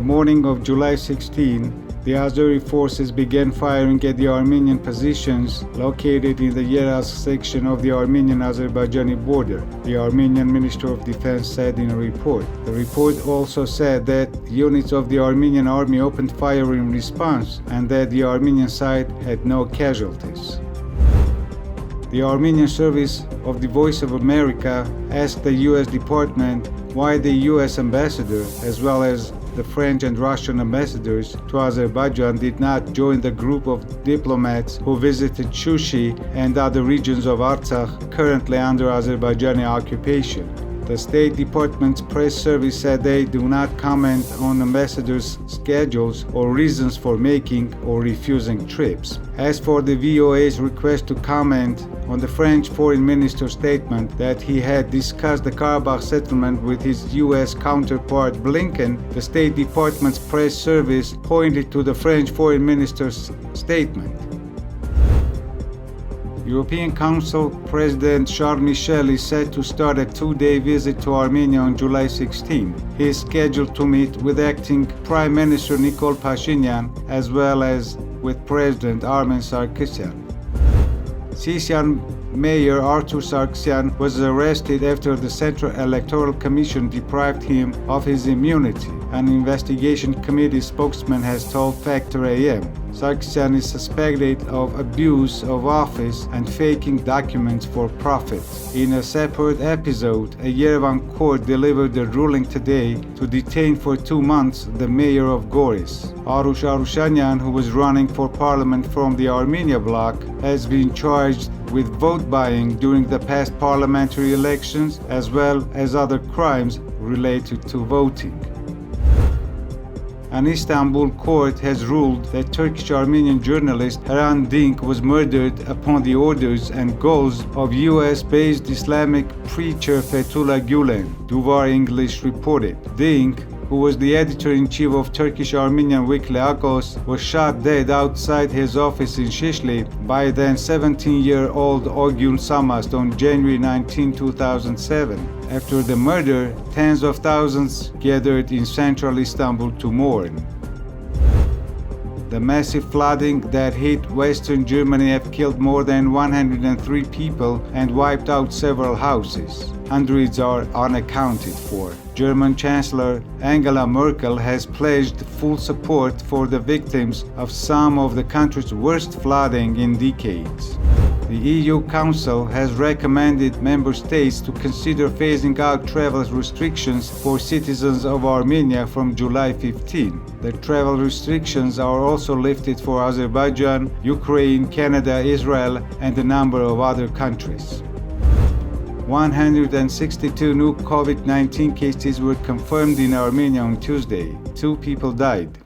the morning of July 16, the Azeris forces began firing at the Armenian positions located in the Yerevan section of the Armenian-Azerbaijani border, the Armenian Minister of Defense said in a report. The report also said that units of the Armenian army opened fire in response and that the Armenian side had no casualties. The Armenian service of the Voice of America asked the U.S. Department why the U.S. ambassador, as well as the French and Russian ambassadors to Azerbaijan, did not join the group of diplomats who visited Shushi and other regions of Artsakh currently under Azerbaijani occupation. The State Department's press service said they do not comment on ambassadors' schedules or reasons for making or refusing trips. As for the VOA's request to comment on the French Foreign Minister's statement that he had discussed the Karabakh settlement with his U.S. counterpart Blinken, the State Department's press service pointed to the French Foreign Minister's statement. European Council President Charles Michel is set to start a two-day visit to Armenia on July 16. He is scheduled to meet with acting Prime Minister Nikol Pashinyan as well as with President Armen Sarkisyan. Sisian Mayor Artur Sarkisyan was arrested after the Central Electoral Commission deprived him of his immunity, an investigation committee spokesman has told Factor.am. Sarkisyan is suspected of abuse of office and faking documents for profit. In a separate episode, a Yerevan court delivered a ruling today to detain for 2 months the mayor of Goris. Arush Arushanyan, who was running for parliament from the Armenia bloc, has been charged with vote buying during the past parliamentary elections as well as other crimes related to voting. An Istanbul court has ruled that Turkish-Armenian journalist Hrant Dink was murdered upon the orders and goals of US-based Islamic preacher Fethullah Gulen, Duvar English reported. Dink, who was the editor-in-chief of Turkish-Armenian weekly Akos, was shot dead outside his office in Shishli by then 17-year-old Ogun Samast on January 19, 2007. After the murder, tens of thousands gathered in central Istanbul to mourn. The massive flooding that hit western Germany have killed more than 103 people and wiped out several houses. Hundreds are unaccounted for. German Chancellor Angela Merkel has pledged full support for the victims of some of the country's worst flooding in decades. The EU Council has recommended member states to consider phasing out travel restrictions for citizens of Armenia from July 15. The travel restrictions are also lifted for Azerbaijan, Ukraine, Canada, Israel, and a number of other countries. 162 new COVID-19 cases were confirmed in Armenia on Tuesday. 2 people died.